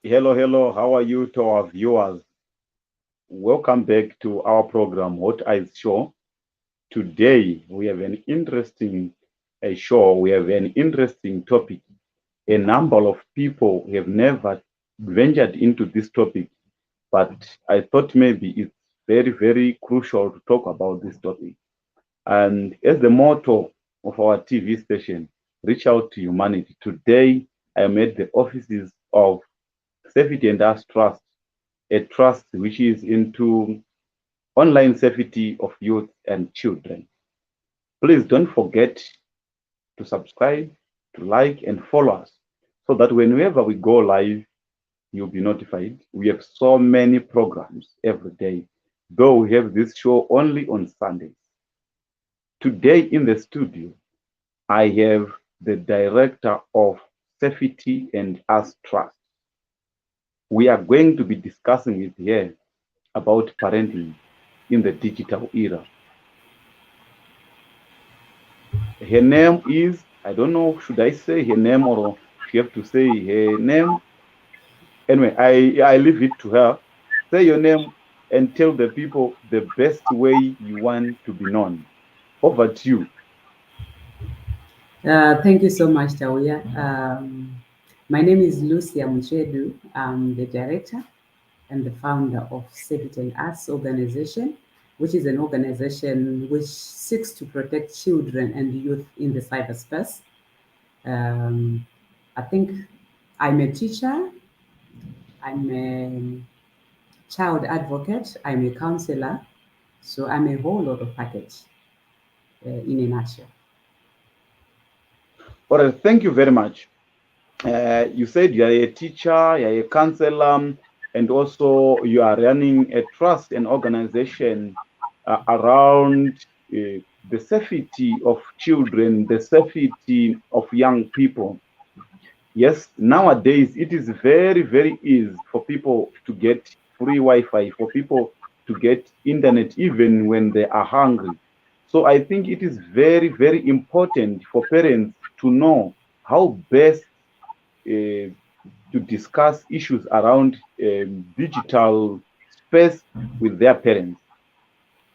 Hello, hello. How are you to our viewers? Welcome back to our program, Hot Eyes Show. Today, we have an interesting show. We have an interesting topic. A number of people have never ventured into this topic, but I thought maybe it's very, very crucial to talk about this topic. And as the motto of our TV station, reach out to humanity. Today, I am at the offices of Safety and Us Trust, a trust which is into online safety of youth and children. Please don't forget to subscribe, to like, and follow us so that whenever we go live, you'll be notified. We have so many programs every day, though we have this show only on Sundays. Today in the studio, I have the director of Safety and Us Trust. We are going to be discussing with her about parenting in the digital era. Her name is, I don't know, should I say her name or she have to say her name? Anyway, I leave it to her. Say your name and tell the people the best way you want to be known. Over to you. Thank you so much, Tauya. My name is Lucia Mutsvedu. I'm the director and the founder of Safety and Us organization, which is an organization which seeks to protect children and youth in the cyberspace. I think I'm a teacher, I'm a child advocate, I'm a counselor, so I'm a whole lot of package in a nutshell. All right, thank you very much. You said you are a teacher, you are a counselor, and also you are running a trust and organization around the safety of children, the safety of young people. Yes, nowadays it is very, very easy for people to get free Wi-Fi, for people to get internet even when they are hungry. So I think it is very, very important for parents to know how best to discuss issues around digital space with their parents.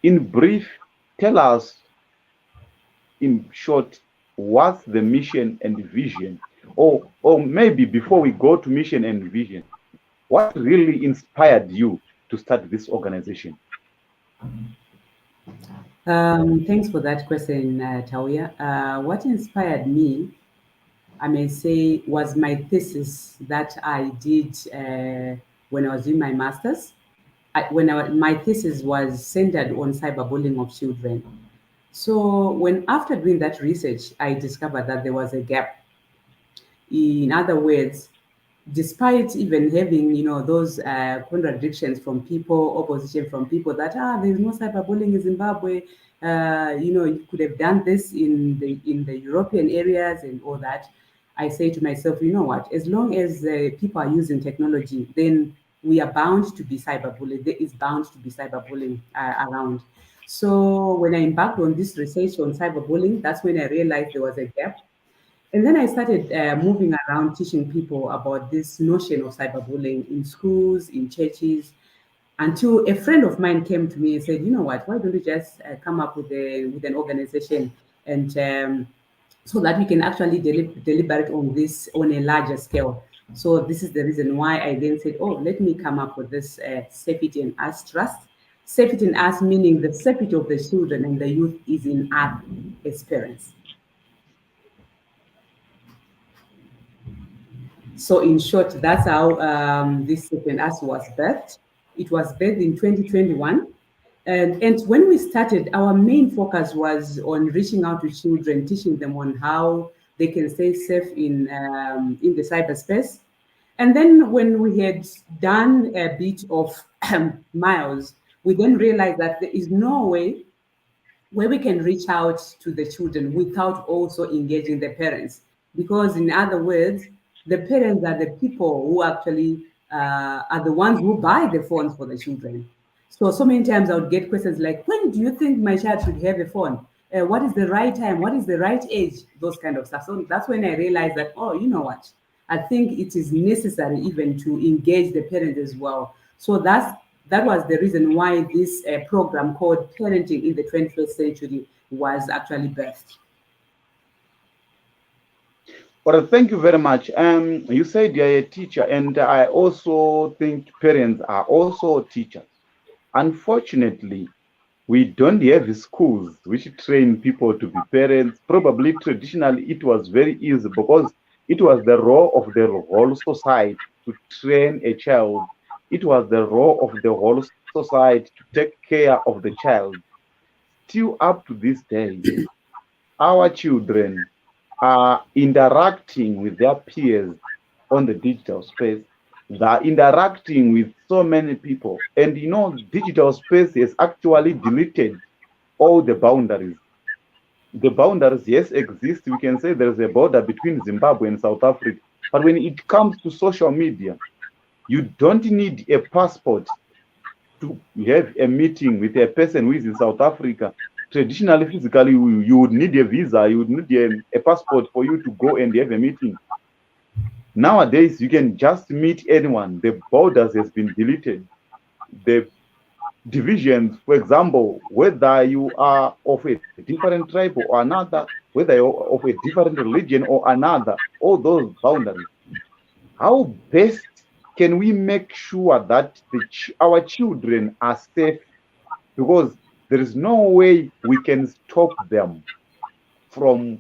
In brief, tell us in short, what's the mission and vision? Or maybe before we go to mission and vision, what really inspired you to start this organization? Thanks for that question, Tauya. What inspired me, I may say, was my thesis that I did when I was doing my master's. My thesis was centered on cyberbullying of children. So after doing that research, I discovered that there was a gap. In other words, despite even having those contradictions from people, opposition from people that there's no cyberbullying in Zimbabwe, you could have done this in the European areas and all that. I say to myself, you know what? As long as people are using technology, then we are bound to be cyberbullied. There is bound to be cyberbullying around. So when I embarked on this research on cyberbullying, that's when I realized there was a gap. And then I started moving around teaching people about this notion of cyberbullying in schools, in churches. until a friend of mine came to me and said, you know what, why don't you just come up with an organization, and so that we can actually deliberate on this on a larger scale. So this is the reason why I then said, oh, let me come up with this safety and us trust. Safety and us meaning the safety of the children and the youth is in us as parents. So in short, that's how this Second Us was birthed. It was birthed in 2021. And when we started, our main focus was on reaching out to children, teaching them on how they can stay safe in the cyberspace. And then when we had done a bit of miles, we then realized that there is no way where we can reach out to the children without also engaging the parents. Because, in other words, the parents are the people who actually are the ones who buy the phones for the children. So many times I would get questions like, when do you think my child should have a phone? What is the right time? What is the right age? Those kind of stuff. So that's when I realized that, oh, you know what? I think it is necessary even to engage the parents as well. So that was the reason why this program called Parenting in the 21st Century was actually birthed. Well, thank you very much. You said you're a teacher, and I also think parents are also teachers. Unfortunately, we don't have schools which train people to be parents. Probably traditionally it was very easy because it was the role of the whole society to train a child. It was the role of the whole society to take care of the child. Still up to this day, our children are interacting with their peers on the digital space. They're interacting with so many people. And digital space has actually deleted all the boundaries. The boundaries, yes, exist. We can say there's a border between Zimbabwe and South Africa. But when it comes to social media, you don't need a passport to have a meeting with a person who is in South Africa. Traditionally, physically, you would need a visa, you would need a passport for you to go and have a meeting. Nowadays, you can just meet anyone. The borders has been deleted. The divisions, for example, whether you are of a different tribe or another, whether you're of a different religion or another, all those boundaries. How best can we make sure that our children are safe? Because there is no way we can stop them from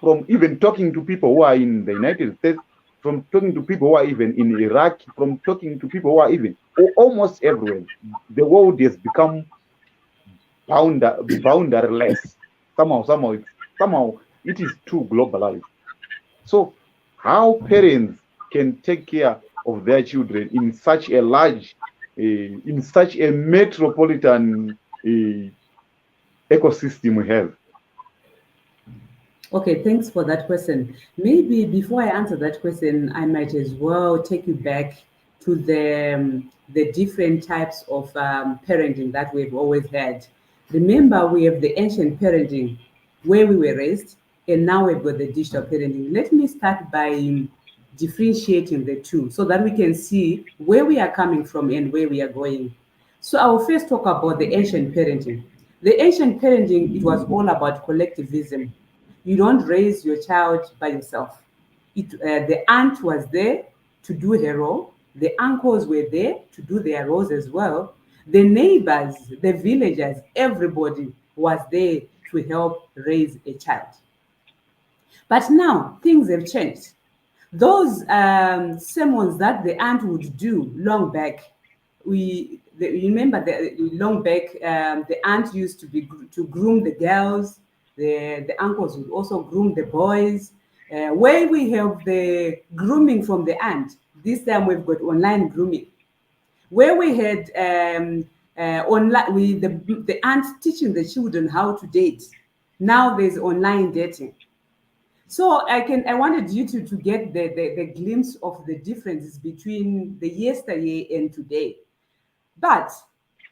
from even talking to people who are in the United States, from talking to people who are even in Iraq, from talking to people who are even almost everywhere. The world has become boundaryless. Somehow it is too globalized. So how parents can take care of their children in such a large, in such a metropolitan ecosystem we have? Okay, thanks for that question. Maybe before I answer that question, I might as well take you back to the different types of parenting that we've always had. Remember, we have the ancient parenting where we were raised, and now we've got the digital parenting. Let me start by differentiating the two so that we can see where we are coming from and where we are going. So I will first talk about the ancient parenting. The ancient parenting, it was all about collectivism. You don't raise your child by yourself. The aunt was there to do her role. The uncles were there to do their roles as well. The neighbors, the villagers, everybody was there to help raise a child. But now things have changed. Those sermons that the aunt would do long back, you remember long back, the aunt used to groom the girls, the uncles would also groom the boys. Where we have the grooming from the aunt, this time we've got online grooming. Where we had online, the aunt teaching the children how to date. Now there's online dating. So I wanted you to get the glimpse of the differences between the yesterday and today. But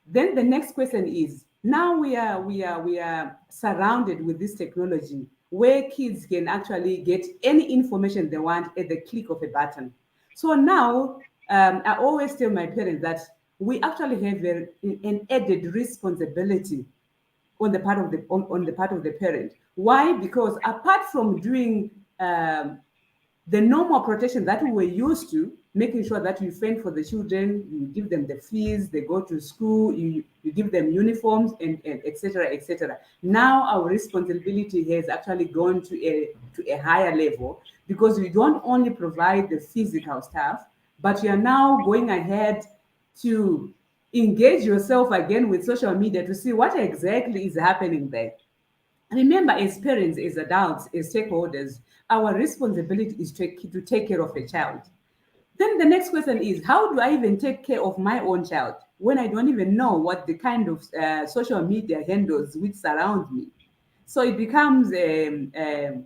then the next question is, now we are surrounded with this technology where kids can actually get any information they want at the click of a button. So now I always tell my parents that we actually have an added responsibility on the part of on the part of the parent. Why? Because apart from doing the normal protection that we were used to, making sure that you fend for the children, you give them the fees, they go to school, you give them uniforms, and etc. etc. Now our responsibility has actually gone to a higher level, because we don't only provide the physical stuff, but you are now going ahead to engage yourself again with social media to see what exactly is happening there. Remember, as parents, as adults, as stakeholders, our responsibility is to take care of a child. Then the next question is, how do I even take care of my own child when I don't even know what the kind of social media handles which surround me? So it becomes a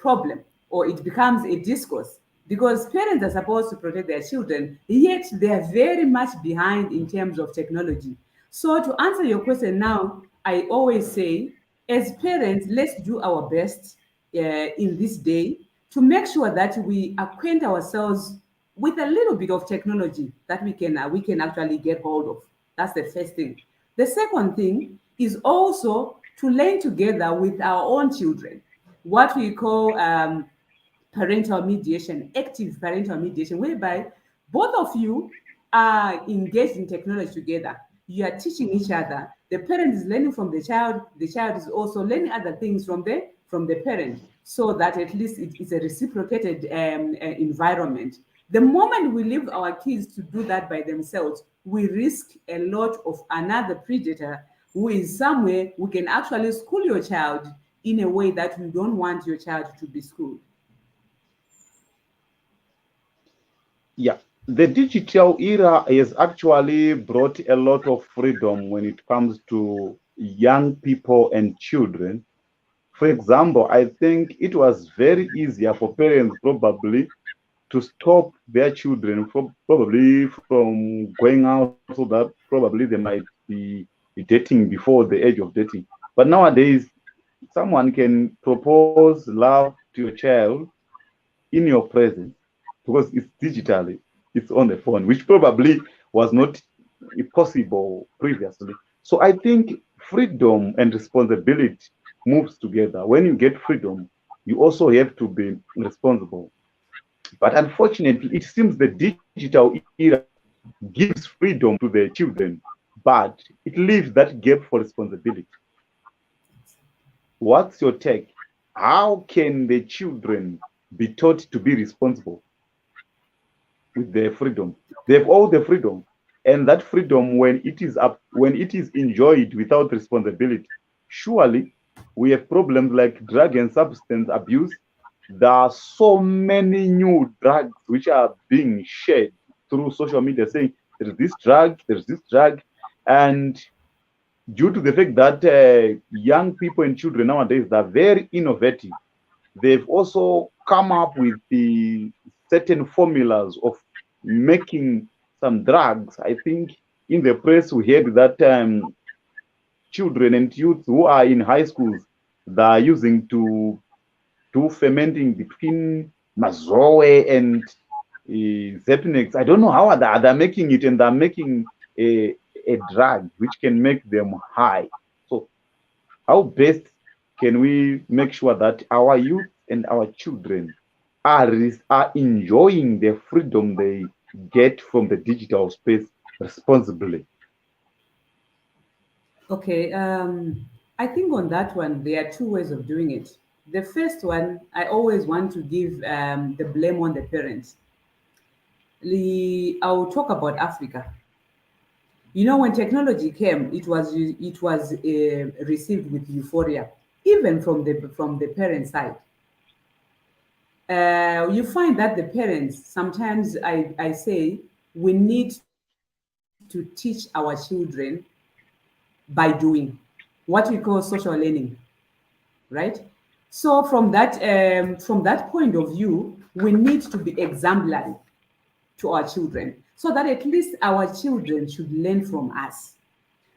problem, or it becomes a discourse, because parents are supposed to protect their children, yet they are very much behind in terms of technology. So to answer your question now, I always say, as parents, let's do our best in this day to make sure that we acquaint ourselves with a little bit of technology that we can actually get hold of. That's the first thing. The second thing is also to learn together with our own children, what we call parental mediation, active parental mediation, whereby both of you are engaged in technology together. You are teaching each other. The parent is learning from the child is also learning other things from the parent, so that at least it is a reciprocated environment. The moment we leave our kids to do that by themselves, we risk a lot of another predator who is somewhere who can actually school your child in a way that you don't want your child to be schooled. Yeah, the digital era has actually brought a lot of freedom when it comes to young people and children. For example, I think it was very easier for parents probably to stop their children from probably from going out, so that probably they might be dating before the age of dating. But nowadays, someone can propose love to your child in your presence, because it's digitally, it's on the phone, which probably was not possible previously. So I think freedom and responsibility moves together. When you get freedom, you also have to be responsible. But unfortunately, it seems the digital era gives freedom to the children, but it leaves that gap for responsibility. What's your take? How can the children be taught to be responsible with their freedom? They have all the freedom, and that freedom, when it is enjoyed without responsibility, surely we have problems like drug and substance abuse. There are so many new drugs which are being shared through social media, saying there's this drug, and due to the fact that young people and children nowadays are very innovative, they've also come up with the certain formulas of making some drugs. I think in the press we heard that children and youth who are in high schools, they are using to do fermenting between mazoe and Zepnex. I don't know how they're making it, and they're making a drug which can make them high. So how best can we make sure that our youth and our children are enjoying the freedom they get from the digital space responsibly? Okay, I think on that one, there are two ways of doing it. The first one, I always want to give the blame on the parents. I'll talk about Africa. You know, when technology came, it was received with euphoria, even from the parent side. You find that the parents sometimes, I say, we need to teach our children by doing, what we call social learning, right? So from that point of view, we need to be exemplary to our children, so that at least our children should learn from us.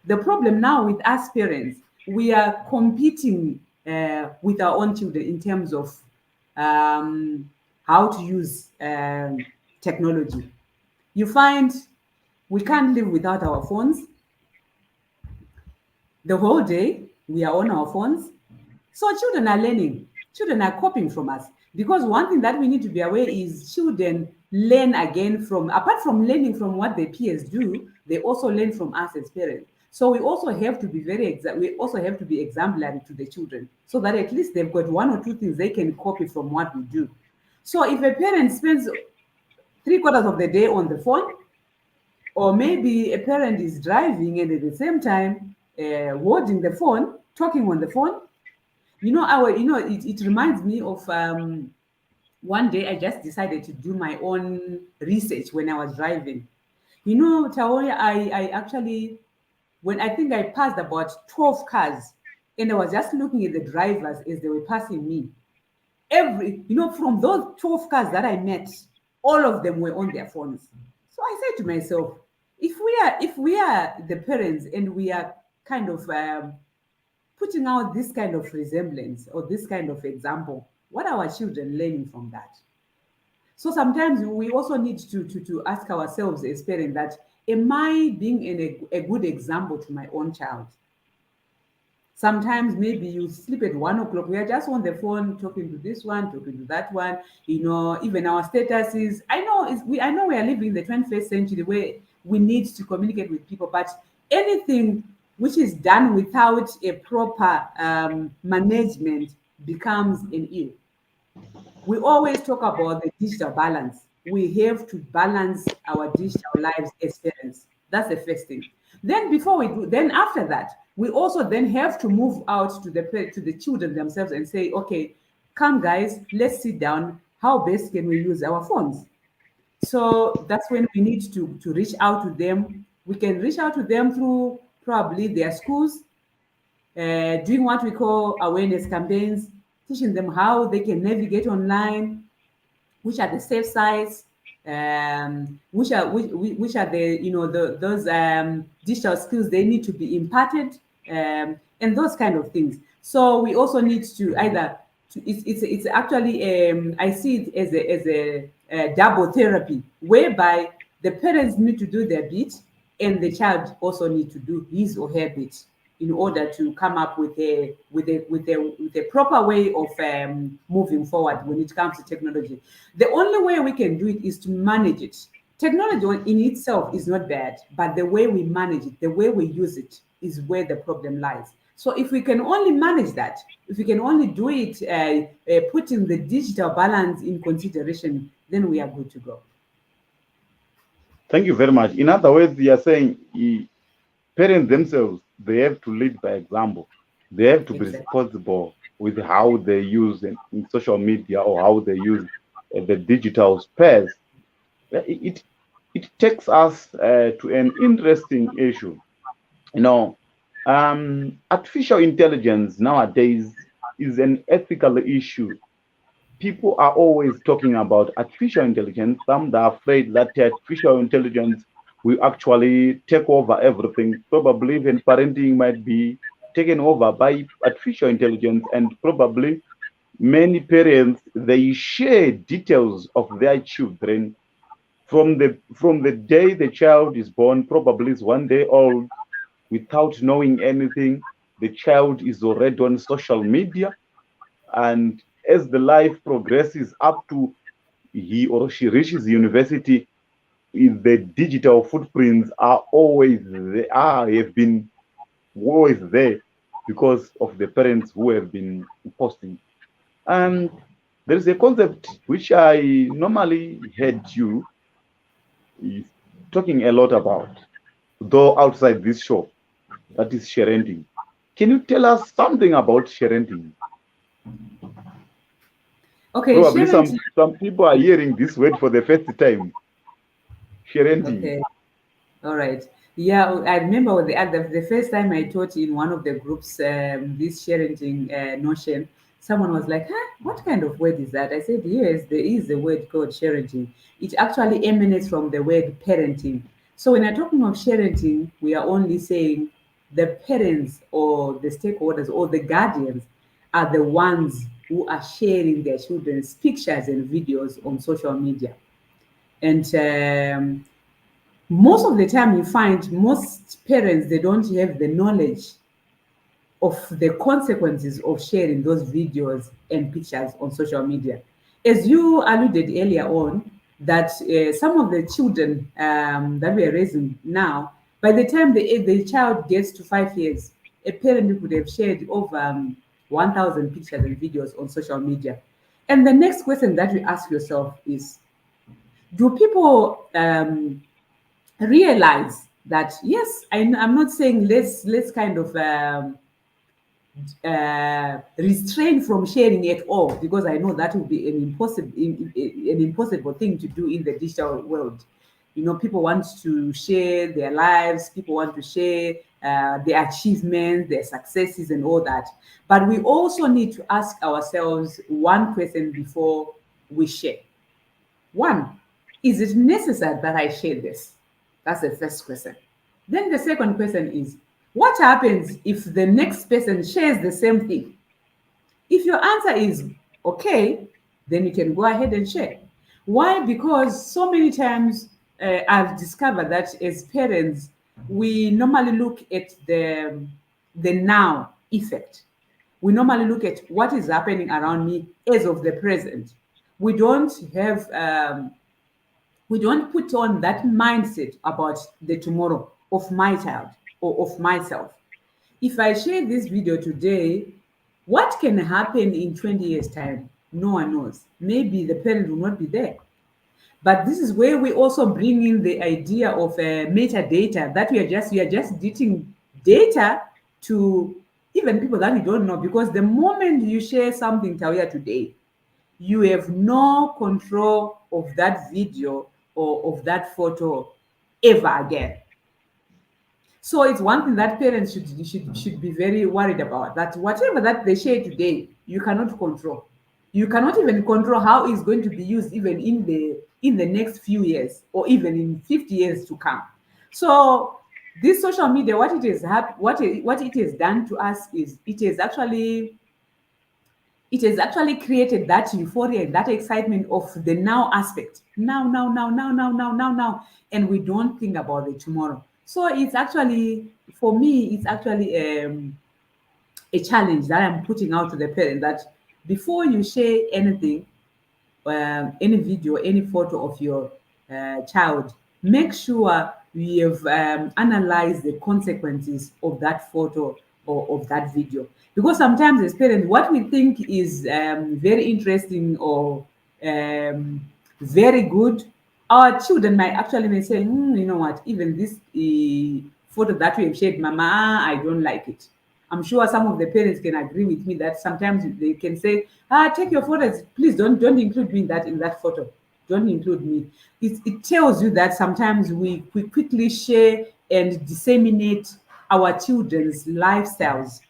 The problem now with us parents, we are competing with our own children in terms of how to use technology. You find We can't live without our phones. The whole day, we are on our phones. So children are learning. Children are copying from us. Because one thing that we need to be aware is children learn again from, apart from learning from what their peers do, they also learn from us as parents. So we also have to be we also have to be exemplary to the children, so that at least they've got one or two things they can copy from what we do. So if a parent spends 3/4 of the day on the phone, or maybe a parent is driving and at the same time holding the phone, talking on the phone, it reminds me of one day I just decided to do my own research when I was driving. Taoya, I actually, when I think I passed about 12 cars, and I was just looking at the drivers as they were passing me. From those 12 cars that I met, all of them were on their phones. So I said to myself, if we are the parents and we are kind of putting out this kind of resemblance or this kind of example, what are our children learning from that? So sometimes we also need to ask ourselves as parents that, am I being a good example to my own child? Sometimes maybe you sleep at 1 o'clock. We are just on the phone talking to this one, talking to that one. Even our statuses. I know we are living in the 21st century where we need to communicate with people, but anything which is done without a proper management becomes an ill. We always talk about the digital balance. We have to balance our digital lives as parents. That's the first thing. Then after that, we also then have to move out to the children themselves and say, okay, come guys, let's sit down. How best can we use our phones? So that's when we need to reach out to them. We can reach out to them through probably their schools, doing what we call awareness campaigns, teaching them how they can navigate online, which are the safe sites, which are the those digital skills they need to be imparted, and those kind of things. So we also need to either it's actually I see it as a double therapy, whereby the parents need to do their bit and the child also need to do his or her bit in order to come up with a proper way of moving forward when it comes to technology. The only way we can do it is to manage it. Technology in itself is not bad, but the way we manage it, the way we use it, is where the problem lies. So if we can only manage that, if we can only do it, putting the digital balance in consideration, then we are good to go. Thank you very much. In other words, you are saying parents themselves, they have to lead by example. They have to be Exactly. responsible with how they use in social media or how they use the digital space. It it takes us to an interesting issue. You know, artificial intelligence nowadays is an ethical issue. People are always talking about artificial intelligence. Some are afraid that artificial intelligence will actually take over everything. Probably even parenting might be taken over by artificial intelligence, and probably many parents they share details of their children from the day the child is born, probably is 1 day old, without knowing anything. The child is already on social media, and as the life progresses up to he or she reaches university, the digital footprints are always there, have been always there because of the parents who have been posting. And there is a concept which I normally heard you is talking a lot about, though outside this show, that is sharenting. Can you tell us something about sharenting? Okay, Probably Sharon. some people are hearing this word for the first time. Sharenting. Okay. All right. Yeah, I remember the first time I taught in one of the groups this sharing notion, someone was like, huh, what kind of word is that? I said, yes, there is a word called sharing. It actually emanates from the word parenting. So when we're talking of sharing, we are only saying the parents or the stakeholders or the guardians are the ones who are sharing their children's pictures and videos on social media. And Most of the time, you find most parents, they don't have the knowledge of the consequences of sharing those videos and pictures on social media. As you alluded earlier on, that some of the children that we are raising now, by the time the child gets to 5 years, a parent could have shared over 1,000 pictures and videos on social media. And the next question that you ask yourself is, do people realize that, yes, I'm not saying let's kind of restrain from sharing at all, because I know that would be an impossible thing to do in the digital world. You know, people want to share their lives, people want to share their achievements, their successes, and all that. But we also need to ask ourselves one question before we share. One, is it necessary that I share this? That's the first question. Then the second question is, what happens if the next person shares the same thing? If your answer is okay, then you can go ahead and share. Why? Because so many times I've discovered that as parents, we normally look at the now effect. We normally look at what is happening around me as of the present. We don't have we don't put on that mindset about the tomorrow of my child or of myself. If I share this video today, what can happen in 20 years' time? No one knows. Maybe the parent will not be there. But this is where we also bring in the idea of metadata, that we are just getting data to even people that we don't know. Because the moment you share something, Tauya, today, you have no control of that video or of that photo ever again. So it's one thing that parents should be very worried about, that whatever that they share today, you cannot control. You cannot even control how it's going to be used even in the next few years or even in 50 years to come. So this social media, what it has done to us is it has actually created that euphoria, that excitement of the now aspect. Now, now, now, now, now, now, now, now. And we don't think about the tomorrow. So it's actually, for me, it's actually a challenge that I'm putting out to the parent, that before you share anything, any video, any photo of your child, make sure you have analyzed the consequences of that photo or of that video. Because sometimes as parents, what we think is very interesting or very good, our children might actually may say, you know what, even this photo that we have shared, Mama, I don't like it. I'm sure some of the parents can agree with me that sometimes they can say, take your photos, please don't include me in that photo. Don't include me. It tells you that sometimes we quickly share and disseminate our children's lifestyles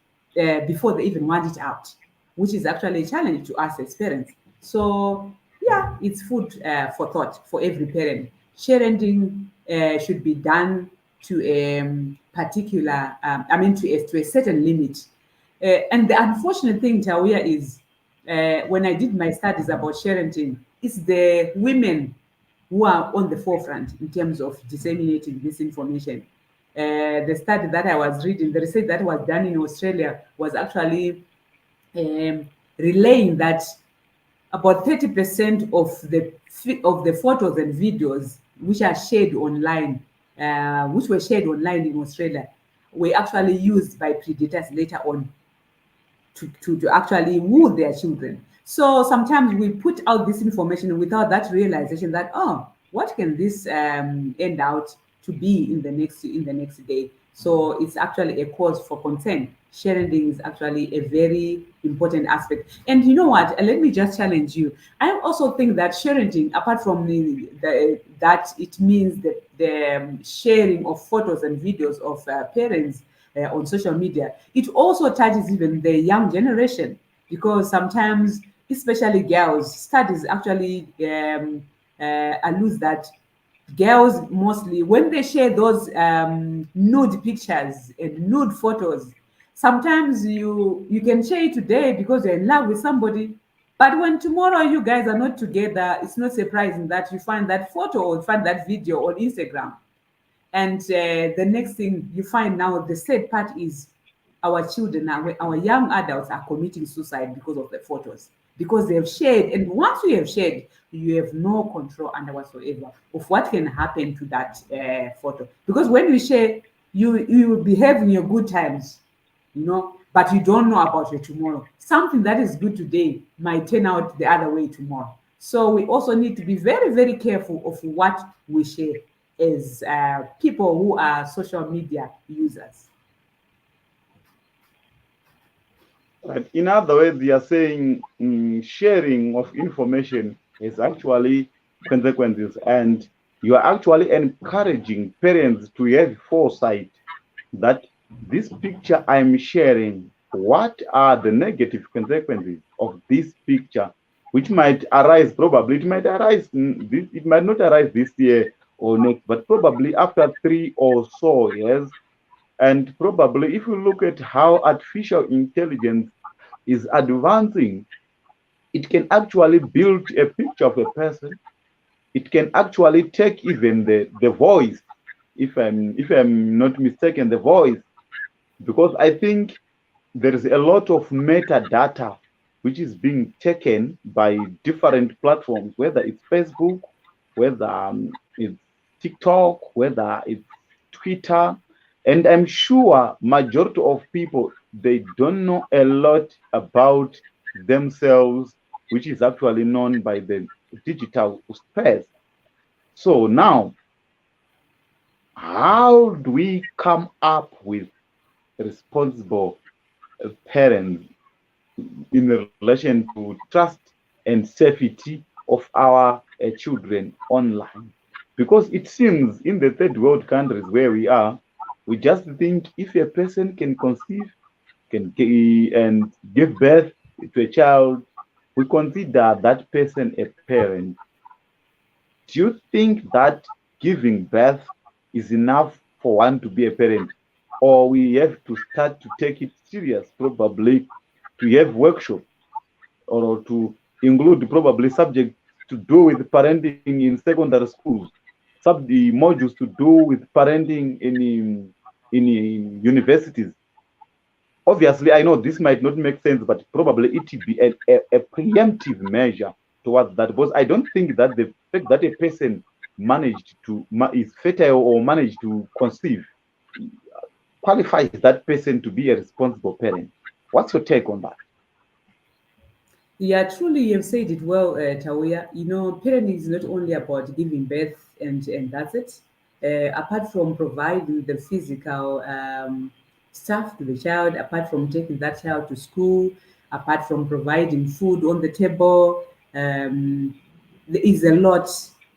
before they even want it out, which is actually a challenge to us as parents. So yeah, it's food for thought for every parent. Sharing should be done to a particular, to a certain limit. And the unfortunate thing, Tawia, is when I did my studies about parenting, it's the women who are on the forefront in terms of disseminating this information. The study that I was reading, the research that was done in Australia, was actually relaying that about 30% of the photos and videos which were shared online in Australia, were actually used by predators later on to actually woo their children. So sometimes we put out this information without that realization that, oh, what can this end out to be in the next day? So it's actually a cause for concern. Sharing is actually a very important aspect. And you know what? Let me just challenge you. I also think that sharing, apart from that it means the sharing of photos and videos of parents on social media, it also touches even the young generation, because sometimes, especially girls, studies actually allude that girls mostly, when they share those nude pictures and nude photos, sometimes you can share it today because you're in love with somebody, but when tomorrow you guys are not together, it's not surprising that you find that photo or find that video on Instagram. And the next thing you find now, the sad part is our children, our young adults are committing suicide because of the photos, because they have shared. And once you have shared, you have no control under whatsoever of what can happen to that photo. Because when you share, you will be having your good times, but you don't know about your tomorrow. Something that is good today might turn out the other way tomorrow. So we also need to be very, very careful of what we share as people who are social media users. Right. In other words, they are saying sharing of information is actually consequences, and you are actually encouraging parents to have foresight that this picture I'm sharing, what are the negative consequences of this picture, which might arise, probably it might arise, it might not arise this year or next, but probably after 3 or so years. And probably if you look at how artificial intelligence is advancing, it can actually build a picture of a person. It can actually take even the voice, if I'm not mistaken, the voice, because I think there is a lot of metadata which is being taken by different platforms, whether it's Facebook, whether it's TikTok, whether it's Twitter. And I'm sure majority of people, they don't know a lot about themselves, which is actually known by the digital space. So now, how do we come up with responsible parents in relation to trust and safety of our children online? Because it seems in the third world countries where we are, we just think if a person can conceive, and give birth to a child, we consider that person a parent. Do you think that giving birth is enough for one to be a parent? Or we have to start to take it serious, probably to have workshops or to include probably subjects to do with parenting in secondary schools, the modules to do with parenting in universities. Obviously, I know this might not make sense, but probably it will be a preemptive measure towards that. Because I don't think that the fact that a person managed to is fertile or managed to conceive qualifies that person to be a responsible parent. What's your take on that? Yeah, truly, you've said it well, Tauya. Parenting is not only about giving birth and that's it. Apart from providing the physical stuff to the child, apart from taking that child to school, apart from providing food on the table, there is a lot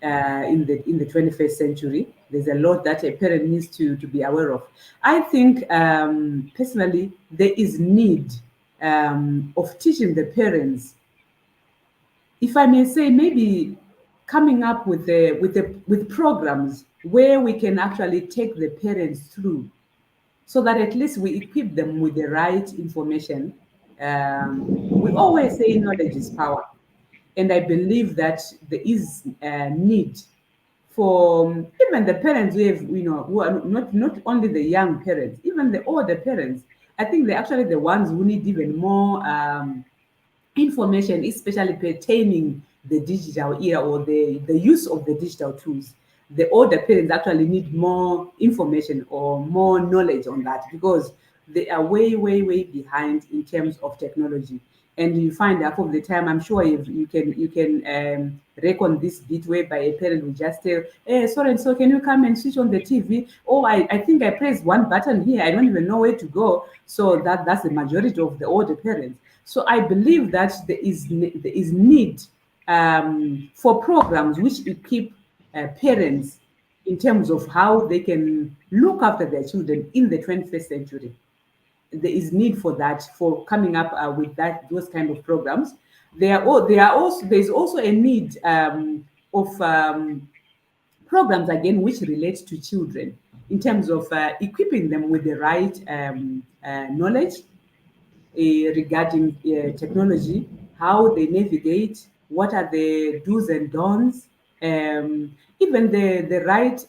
in the 21st century. There's a lot that a parent needs to be aware of. I think personally there is need of teaching the parents, if I may say, maybe coming up with programs where we can actually take the parents through, so that at least we equip them with the right information. We always say knowledge is power, and I believe that there is a need for even the parents who have, who are not only the young parents, even the older parents. I think they're actually the ones who need even more information, especially pertaining the digital era or the use of the digital tools. The older parents actually need more information or more knowledge on that, because they are way, way, way behind in terms of technology. And you find half of the time, I'm sure you can reckon this bit whereby a parent will just tell, hey, so and so, can you come and switch on the TV? Oh, I think I pressed one button here, I don't even know where to go. So that's the majority of the older parents. So I believe that there is need for programs which equip parents in terms of how they can look after their children in the 21st century. There is need for that, for coming up with those kind of programs. There's also a need of programs again which relate to children in terms of equipping them with the right knowledge regarding technology, how they navigate, what are the do's and don'ts, even the right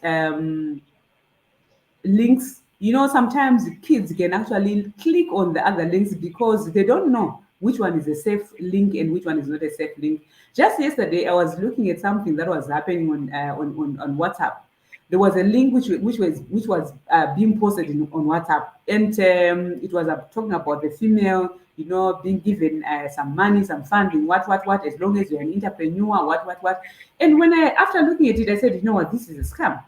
links. Sometimes kids can actually click on the other links because they don't know which one is a safe link and which one is not a safe link. Just yesterday, I was looking at something that was happening on WhatsApp. There was a link which was being posted on WhatsApp, and it was talking about the female, being given some money, some funding, what, as long as you're an entrepreneur, what. And when after looking at it, I said, you know what, this is a scam.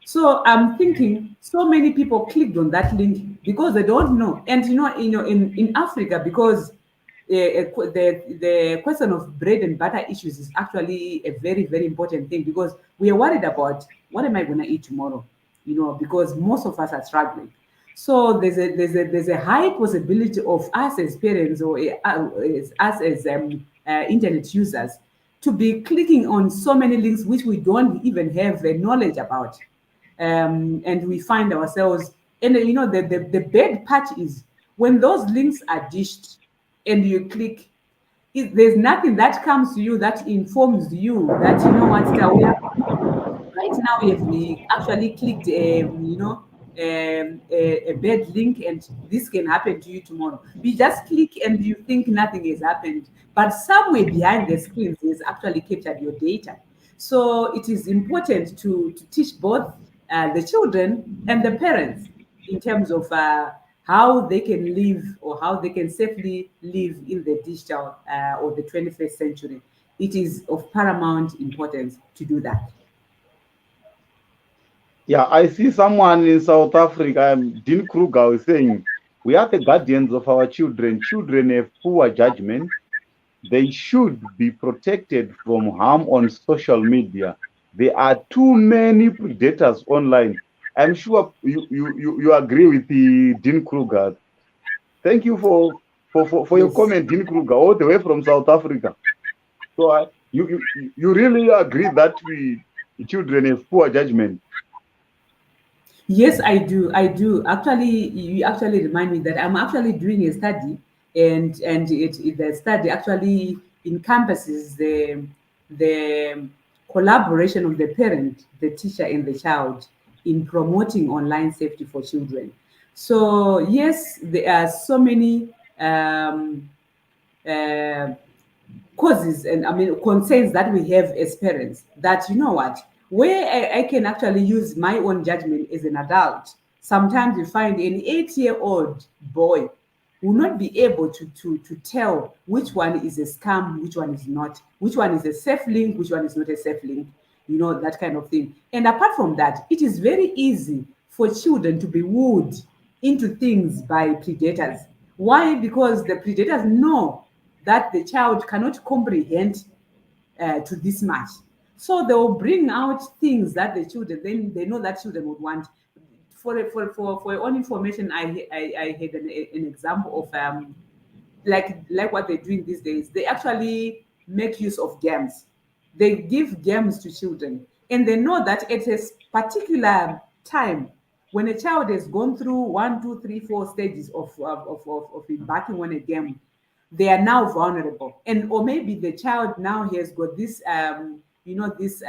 So I'm thinking so many people clicked on that link because they don't know. And in Africa, because the question of bread and butter issues is actually a very, very important thing, because we are worried about what am I going to eat tomorrow, because most of us are struggling. So there's a high possibility of us as parents, or us as internet users, to be clicking on so many links which we don't even have knowledge about. And we find ourselves, and the bad part is when those links are dished and you click, there's nothing that comes to you that informs you that, what, right now we actually clicked a bad link, and this can happen to you tomorrow. We just click and you think nothing has happened, but somewhere behind the screens is actually captured your data. So it is important to teach both the children and the parents in terms of how they can live, or how they can safely live in the digital or the 21st century. It is of paramount importance to do that. Yeah, I see someone in South Africa, Dean Kruger, is saying, we are the guardians of our children. Children have poor judgment. They should be protected from harm on social media. There are too many predators online. I'm sure you agree with the Dean Kruger. Thank you for your Yes. comment, Dean Kruger, all the way from South Africa. So you really agree that children have poor judgment? Yes, I do. I do. Actually, you actually remind me that I'm actually doing a study, and the study actually encompasses the collaboration of the parent, the teacher, and the child in promoting online safety for children. So yes, there are so many uh, causes, and I mean concerns that we have as parents, that, where I can actually use my own judgment as an adult. Sometimes you find an 8-year-old boy will not be able to tell which one is a scam, which one is not, which one is a safe link, which one is not a safe link, that kind of thing. And apart from that, it is very easy for children to be wooed into things by predators. Why? Because the predators know that the child cannot comprehend to this much. So they will bring out things that the children, then they know that children would want. For your own information, I had an example of like what they're doing these days. They actually make use of games. They give games to children, and they know that at a particular time, when a child has gone through 1, 2, 3, 4 stages of embarking on a game, they are now vulnerable. And or maybe the child now has got this this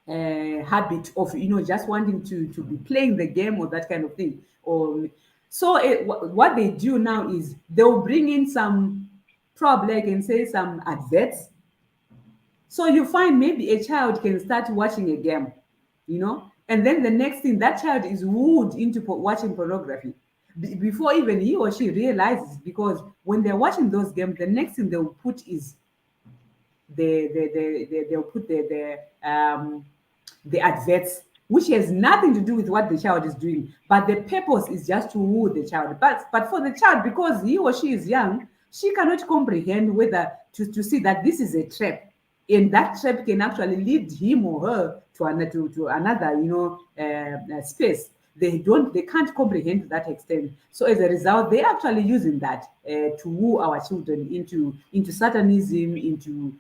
habit of just wanting to be playing the game or that kind of thing. Or so what they do now is they'll bring in some, probably I can say, some adverts. So you find maybe a child can start watching a game, and then the next thing, that child is wooed into watching pornography before even he or she realizes, because when they're watching those games, the next thing they'll put is they'll put the adverts, which has nothing to do with what the child is doing, but the purpose is just to woo the child. But for the child, because he or she is young, she cannot comprehend whether to see that this is a trap, and that trap can actually lead him or her to another space. They can't comprehend to that extent. So as a result, they're actually using that to woo our children into satanism, into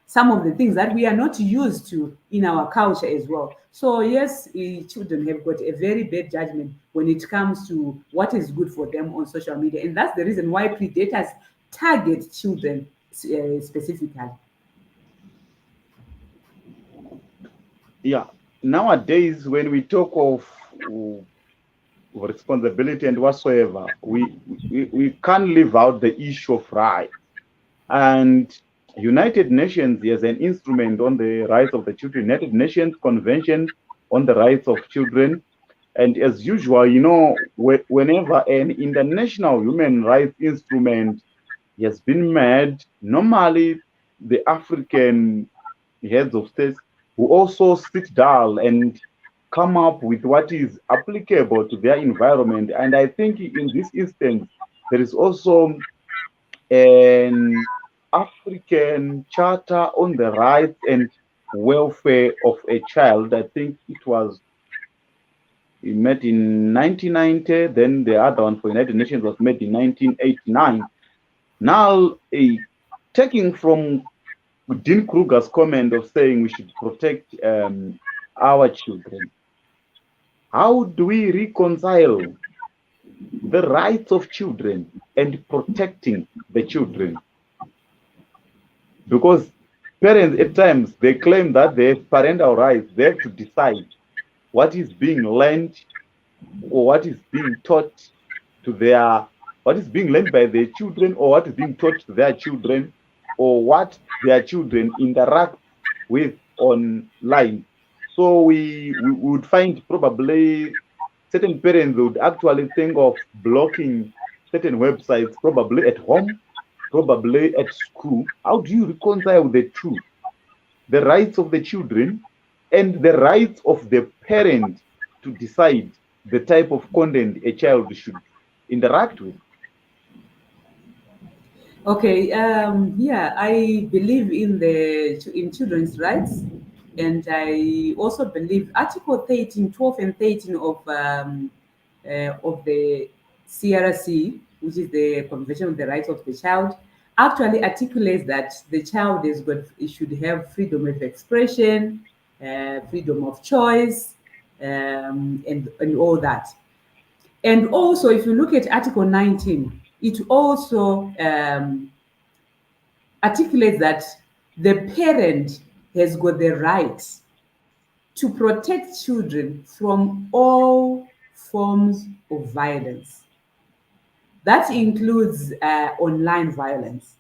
some of the things that we are not used to in our culture as well. So yes, children have got a very bad judgment when it comes to what is good for them on social media, and that's the reason why predators target children specifically. Yeah. Nowadays, when we talk of responsibility and whatsoever, we can't leave out the issue of rights. And United Nations is an instrument on the rights of the children, United Nations Convention on the Rights of Children. And as usual, whenever an international human rights instrument has been made, normally the African heads of states who also sit down and come up with what is applicable to their environment. And I think in this instance, there is also an African Charter on the Rights and Welfare of a Child. I think it met in 1990. Then the other one for United Nations was made in 1989. Now, taking from Dean Kruger's comment of saying we should protect our children, how do we reconcile the rights of children and protecting the children? Because parents at times they claim that they have parental rights. They have to decide what is being learned or what is being taught what is being learned by their children, or what is being taught to their children, or what their children interact with online. So we would find probably certain parents would actually think of blocking certain websites, probably at home, probably at school. How do you reconcile the two? The rights of the children and the rights of the parent to decide the type of content a child should interact with. Okay, yeah, I believe in children's rights, and I also believe Article 13, 12, and 13 of the CRC, which is the Convention on the Rights of the Child, actually articulates that the child should have freedom of expression, freedom of choice, and all that. And also, if you look at Article 19, it also articulates that the parent has got the right to protect children from all forms of violence. That includes online violence.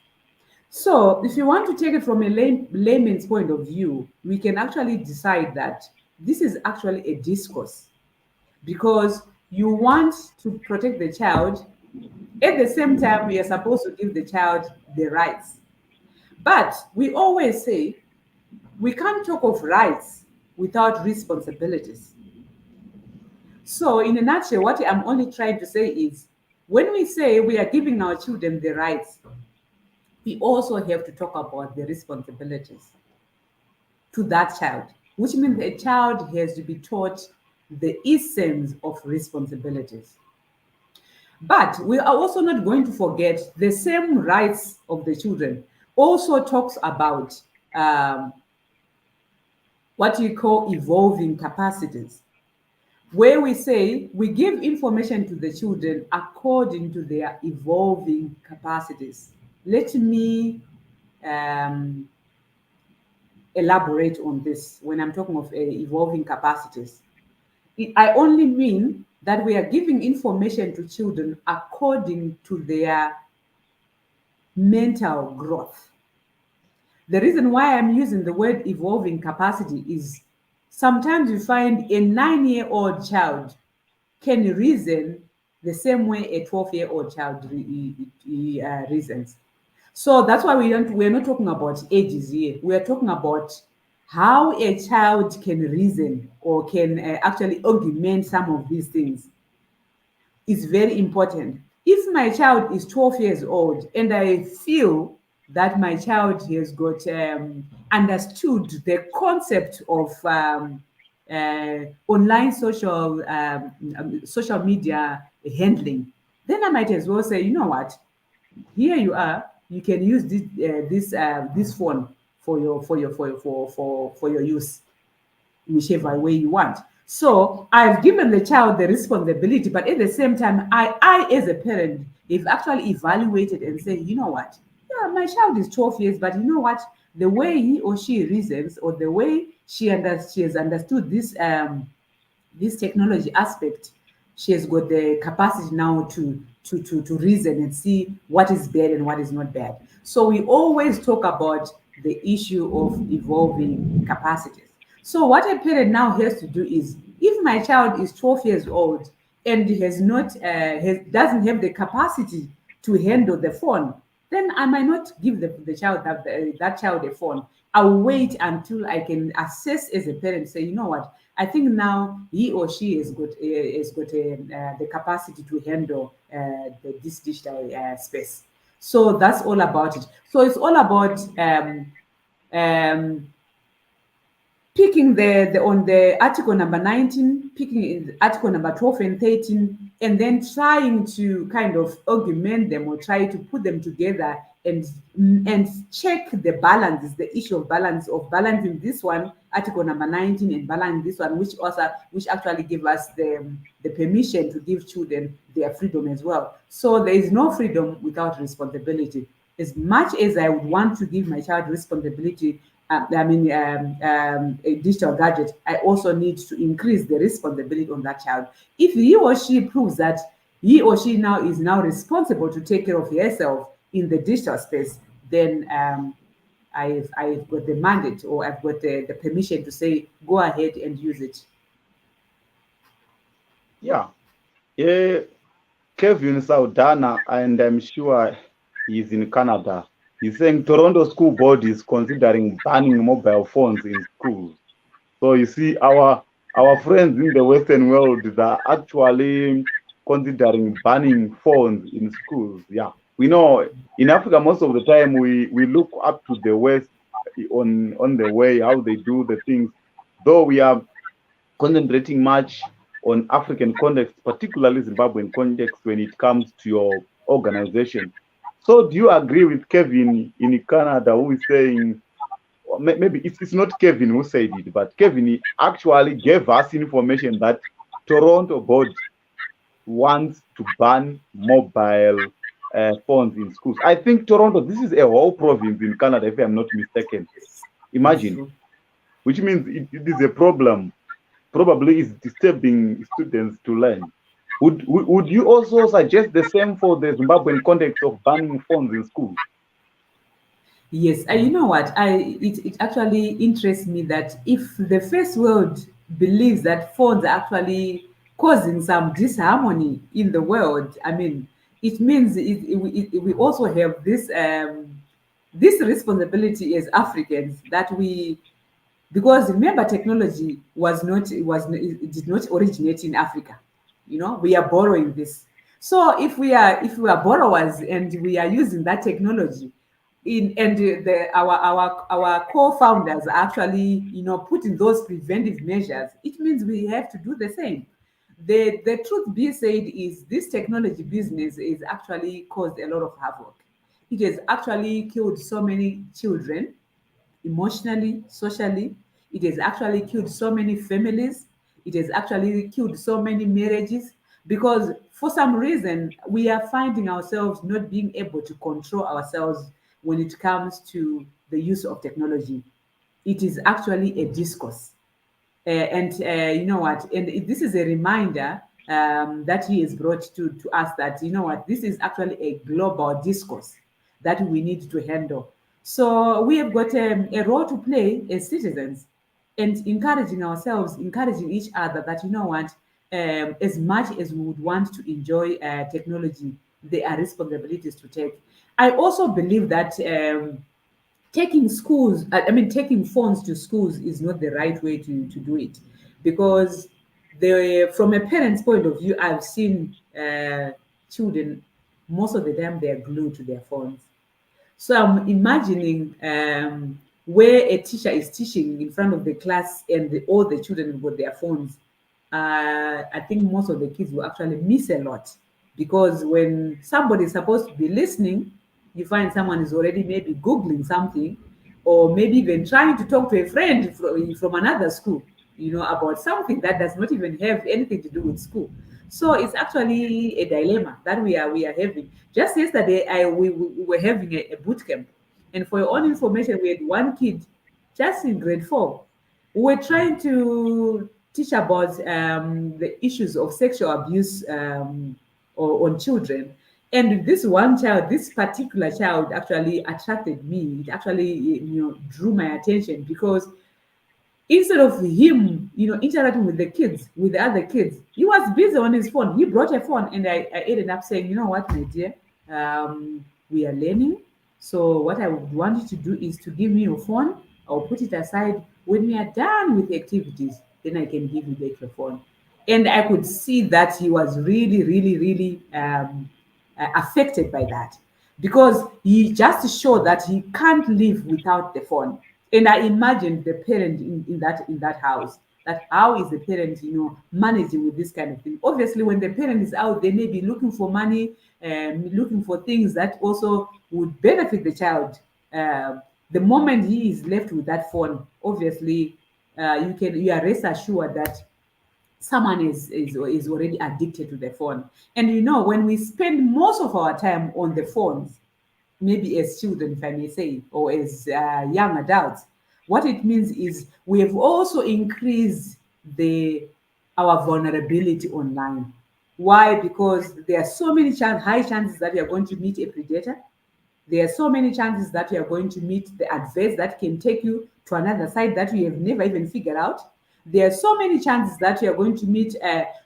So, if you want to take it from a layman's point of view, we can actually decide that this is actually a discourse, because you want to protect the child. At the same time, we are supposed to give the child the rights. But we always say we can't talk of rights without responsibilities. So, in a nutshell, what I'm only trying to say is when we say we are giving our children the rights, we also have to talk about the responsibilities to that child, which means the child has to be taught the essence of responsibilities. But we are also not going to forget the same rights of the children also talks about what we call evolving capacities, where we say we give information to the children according to their evolving capacities. Let me um, elaborate on this when I'm talking of evolving capacities. I only mean that we are giving information to children according to their mental growth. The reason why I'm using the word evolving capacity is sometimes you find a 9-year-old child can reason the same way a 12-year-old child reasons. So that's why we're not talking about ages here. We're talking about how a child can reason or can actually augment some of these things is very important. If my child is 12 years old and I feel that my child has got understood the concept of online social media handling, then I might as well say, you know what, here you are. You can use this phone for your use, whichever way you want. So I've given the child the responsibility, but at the same time, I as a parent, have actually evaluated and say, you know what? Yeah, my child is 12 years, but you know what? The way he or she reasons, or the way she has understood this this technology aspect, she has got the capacity now to reason and see what is bad and what is not bad. So we always talk about the issue of evolving capacities. So what a parent now has to do is, if my child is 12 years old and has not doesn't have the capacity to handle the phone, then I might not give the child that child a phone. I'll wait until I can assess as a parent, say, you know what, I think now he or she has got the capacity to handle this digital space. So that's all about it. So it's all about um, picking the on the article number 19, picking in article number 12 and 13, and then trying to kind of augment them or try to put them together and check the balance, the issue of balancing this one, article number 19, and balancing this one, which actually give us the permission to give children their freedom as well. So there is no freedom without responsibility. As much as I would want to give my child responsibility, a digital gadget, I also need to increase the responsibility on that child. If he or she proves that he or she now is now responsible to take care of herself in the digital space, then I've got the mandate, or I've got the permission to say, go ahead and use it. Yeah. Yeah. Kevin Saudana, and I'm sure he's in Canada. He's saying Toronto School Board is considering banning mobile phones in schools. So you see, our friends in the Western world are actually considering banning phones in schools. Yeah, we know in Africa most of the time we look up to the West on the way how they do the things, though we are concentrating much on African context, particularly Zimbabwean context when it comes to your organization. So do you agree with Kevin in Canada who is saying, maybe it's not Kevin who said it, but Kevin actually gave us information that Toronto board wants to ban mobile phones in schools. I think Toronto, this is a whole province in Canada, if I'm not mistaken. That's Imagine, true. which means it is a problem. Probably is disturbing students to learn. Would you also suggest the same for the Zimbabwean context of banning phones in schools? Yes, and you know what? It actually interests me that if the first world believes that phones are actually causing some disharmony in the world, I mean, it means we also have this responsibility as Africans, that we, because remember, technology it did not originate in Africa. You know, we are borrowing this. So if we are borrowers and we are using that technology, in and our co-founders are actually, putting those preventive measures, it means we have to do the same. The truth be said is, this technology business is actually caused a lot of havoc. It has actually killed so many children, emotionally, socially. It has actually killed so many families. It has actually killed so many marriages, because for some reason we are finding ourselves not being able to control ourselves when it comes to the use of technology. It is actually a discourse. And you know what? And this is a reminder that he has brought to us, that, you know what, this is actually a global discourse that we need to handle. So we have got a role to play as citizens, and encouraging ourselves, encouraging each other, that, you know what, as much as we would want to enjoy technology, there are responsibilities to take. I also believe that taking phones to schools is not the right way to do it, because from a parent's point of view, I've seen children, most of the time they're glued to their phones. So I'm imagining where a teacher is teaching in front of the class, and all the children with their phones. I think most of the kids will actually miss a lot, because when somebody is supposed to be listening, you find someone is already maybe Googling something, or maybe even trying to talk to a friend from another school, about something that does not even have anything to do with school. So it's actually a dilemma that we are having. Just yesterday, we were having a boot camp, and for your own information, we had one kid just in grade 4. We were trying to teach about the issues of sexual abuse or on children. And this one child, this particular child, actually attracted me. It actually, drew my attention because instead of him, interacting with the kids, with the other kids, he was busy on his phone. He brought a phone, and I ended up saying, you know what, my dear, we are learning. So what I would want you to do is to give me your phone. I'll put it aside. When we are done with the activities, then I can give you back your phone. And I could see that he was really, really, really affected by that, because he just showed that he can't live without the phone. And I imagined the parent in that house, that how is the parent, managing with this kind of thing. Obviously, when the parent is out, they may be looking for money, looking for things that also would benefit the child. uh, the moment he is left with that phone, obviously, you are rest assured that someone is already addicted to the phone. And when we spend most of our time on the phones, maybe as children, if I may say, or as young adults, what it means is we have also increased the our vulnerability online. Why? Because there are so many high chances that you are going to meet a predator. There are so many chances that you are going to meet the adverts that can take you to another site that you have never even figured out. There are so many chances that you are going to meet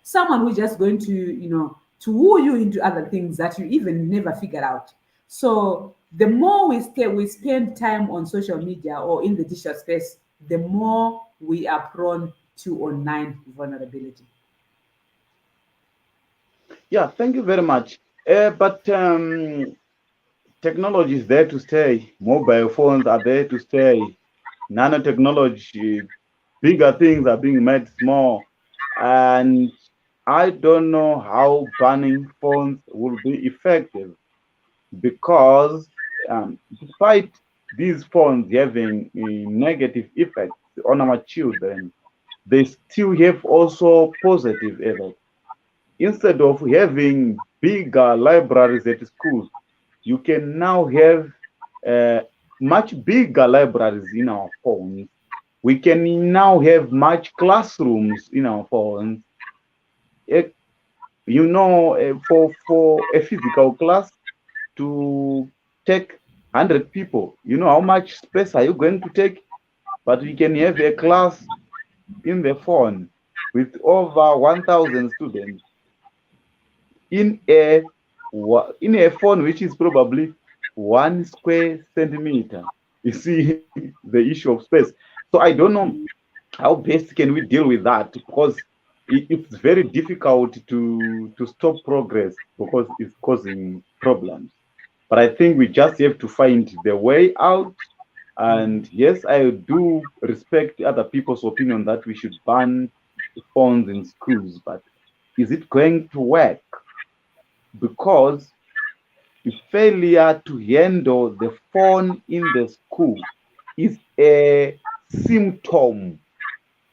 someone who's just going to, to woo you into other things that you even never figured out. So the more we spend time on social media or in the digital space, the more we are prone to online vulnerability. Yeah, thank you very much. But technology is there to stay. Mobile phones are there to stay. Nanotechnology, bigger things are being made small. And I don't know how banning phones will be effective, because despite these phones having a negative effects on our children, they still have also positive effects. Instead of having bigger libraries at schools, you can now have uh, much bigger libraries in our phones. We can now have much classrooms in our phones. Eh, for a physical class to take 100 people, you know how much space are you going to take? But we can have a class in the phone with over 1,000 students in a phone which is probably 1 square centimeter. You see the issue of space. So I don't know how best can we deal with that, because it's very difficult to stop progress because it's causing problems. But I think we just have to find the way out. And yes, I do respect other people's opinion that we should ban phones in schools, but is it going to work? Because failure to handle the phone in the school is a symptom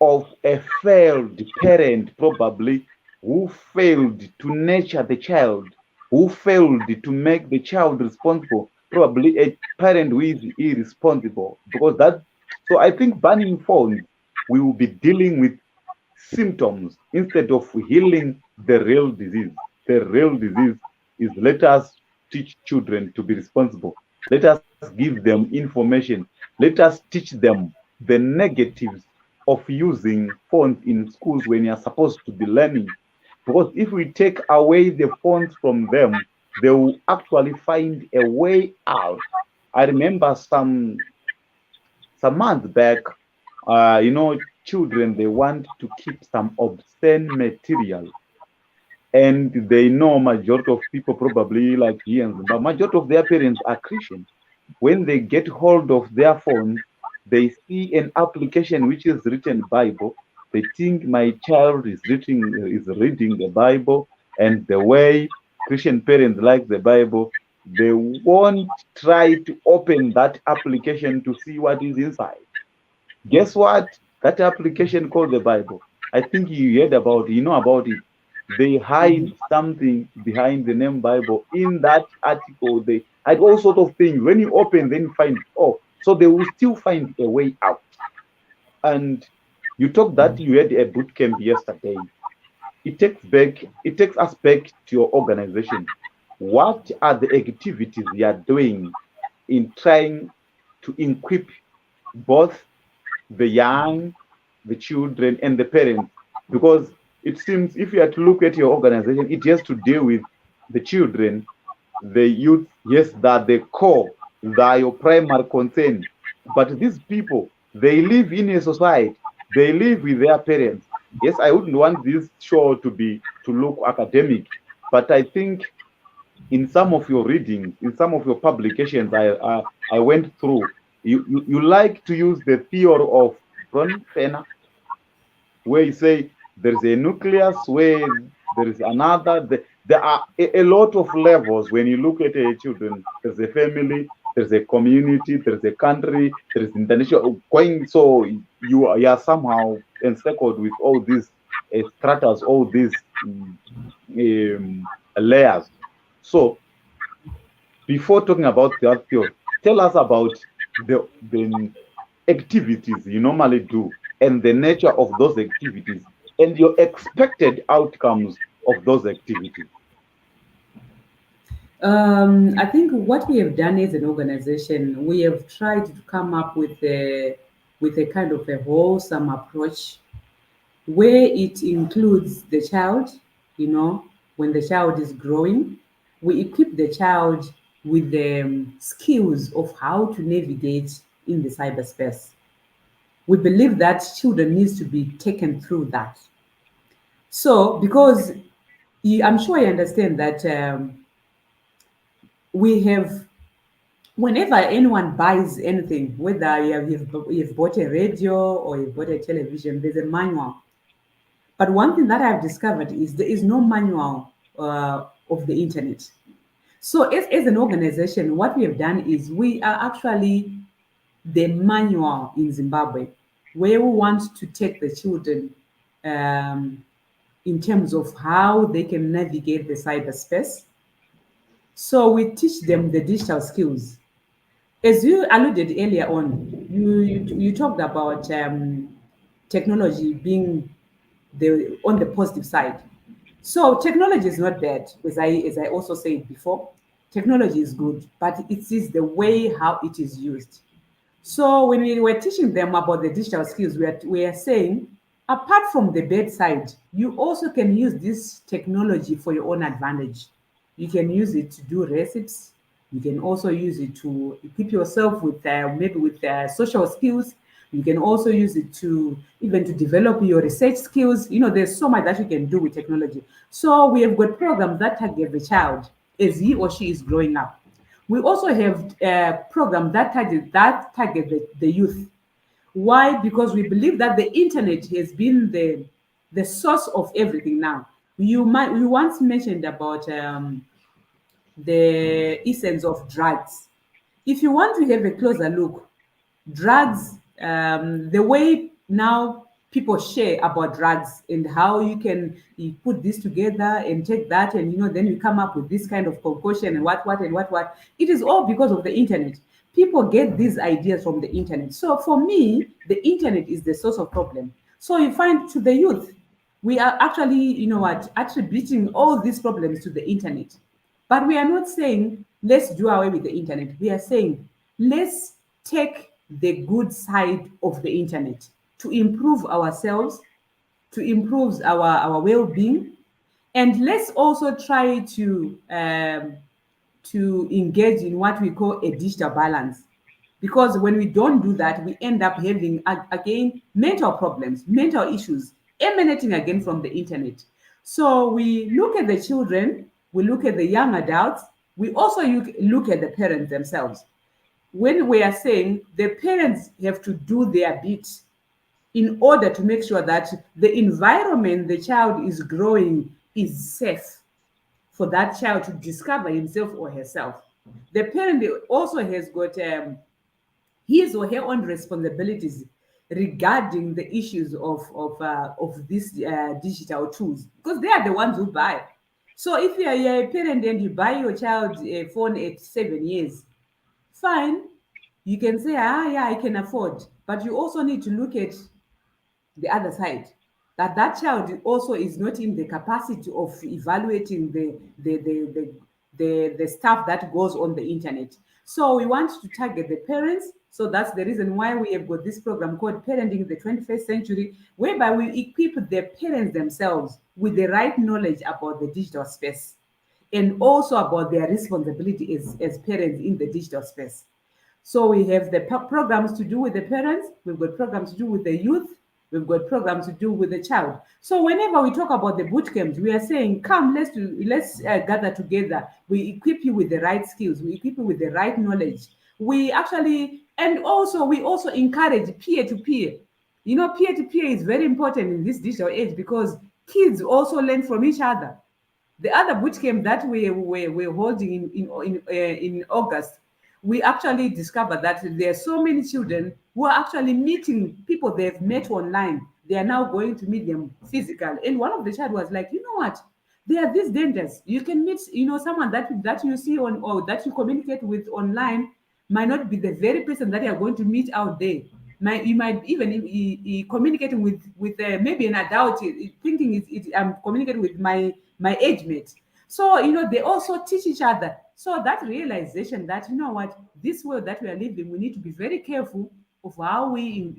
of a failed parent, probably, who failed to nurture the child, who failed to make the child responsible, probably a parent who is irresponsible. Because that, so I think banning phones, we will be dealing with symptoms instead of healing the real disease. The real disease is, let us teach children to be responsible. Let us give them information. Let us teach them the negatives of using phones in schools when you're supposed to be learning. Because if we take away the phones from them, they will actually find a way out. I remember some months back, children, they want to keep some obscene material, and they know majority of people probably like here, but majority of their parents are Christians. When they get hold of their phones, they see an application which is written Bible. They think my child is reading the Bible, and the way Christian parents like the Bible, they won't try to open that application to see what is inside. Guess what? That application called the Bible. I think you heard about it, you know about it. They hide Mhm. something behind the name Bible. In that article, they hide all sort of things. When you open, then you find, oh, so they will still find a way out. And You talk that you had a boot camp yesterday. It takes us back to your organization. What are the activities you are doing in trying to equip both the young, the children, and the parents? Because it seems if you are to look at your organization, it has to deal with the children, the youth. Yes, that the core, that your primary concern. But these people, they live in a society, they live with their parents. Yes, I wouldn't want this show to look academic, but I think in some of your readings, in some of your publications, I went through. You like to use the theory of Ron Penner, where you say there's a nucleus, where there is another. There are a lot of levels when you look at children. There's a family, there's a community, there's a country, there's international going. So you are somehow encircled with all these stratas, all these layers. So before talking about that theory, tell us about the activities you normally do and the nature of those activities and your expected outcomes of those activities. I think what we have done as an organization, we have tried to come up with a kind of a wholesome approach where it includes the child, you know, when the child is growing, we equip the child with the skills of how to navigate in the cyberspace. We believe that children needs to be taken through that. So, because I'm sure I understand that we have, whenever anyone buys anything, whether you've bought a radio or you've bought a television, there's a manual. But one thing that I've discovered is there is no manual of the internet. So, as an organization, what we have done is we are actually the manual in Zimbabwe, where we want to take the children um, in terms of how they can navigate the cyberspace. So, we teach them the digital skills. As you alluded earlier on, you talked about technology being on the positive side. So technology is not bad, as I also said before. Technology is good, but it is the way how it is used. So when we were teaching them about the digital skills, we are saying, apart from the bedside, you also can use this technology for your own advantage. You can use it to do recipes. You can also use it to equip yourself with maybe with social skills. You can also use it to even to develop your research skills. You know, there's so much that you can do with technology. So we have got programs that target the child as he or she is growing up. We also have programs that target the youth. Why? Because we believe that the internet has been the source of everything now. You once mentioned about the essence of drugs. If you want to have a closer look, drugs, the way now people share about drugs and how you put this together and take that, and then you come up with this kind of concoction and what. It is all because of the internet. People get these ideas from the internet. So for me, the internet is the source of problem. So you find to the youth, we are actually, attributing all these problems to the internet. But we are not saying let's do away with the internet. We are saying let's take the good side of the internet to improve ourselves, to improve our well-being, and let's also try to engage in what we call a digital balance. Because when we don't do that, we end up having, again, mental problems, mental issues emanating again from the internet. So we look at the children, we look at the young adults, we also look at the parents themselves. When we are saying the parents have to do their bit in order to make sure that the environment the child is growing is safe for that child to discover himself or herself. The parent also has got his or her own responsibilities regarding the issues of these digital tools, because they are the ones who buy. So if you're a parent and you buy your child a phone at 7 years, fine, you can say, yeah, I can afford, but you also need to look at the other side, that that child also is not in the capacity of evaluating the stuff that goes on the internet. So we want to target the parents. So that's the reason why we have got this program called Parenting in the 21st Century, whereby we equip the parents themselves with the right knowledge about the digital space and also about their responsibility as parents in the digital space. So we have the programs to do with the parents, we've got programs to do with the youth, we've got programs to do with the child. So whenever we talk about the boot camps, we are saying, come, let's gather together. We equip you with the right skills, we equip you with the right knowledge. We actually, and also we also encourage peer to peer. You know, peer to peer is very important in this digital age because kids also learn from each other. The other boot camp that we're holding in August, we actually discovered that there are so many children who are actually meeting people they've met online. They are now going to meet them physical. And one of the child was like, you know what? There are these dangers. You can meet, you know, someone that you see on or that you communicate with online might not be the very person that you are going to meet out there. You might even communicating with maybe an adult, thinking I'm communicating with my age mate. So you know they also teach each other. So that realization that you know what, this world that we are living, we need to be very careful of how we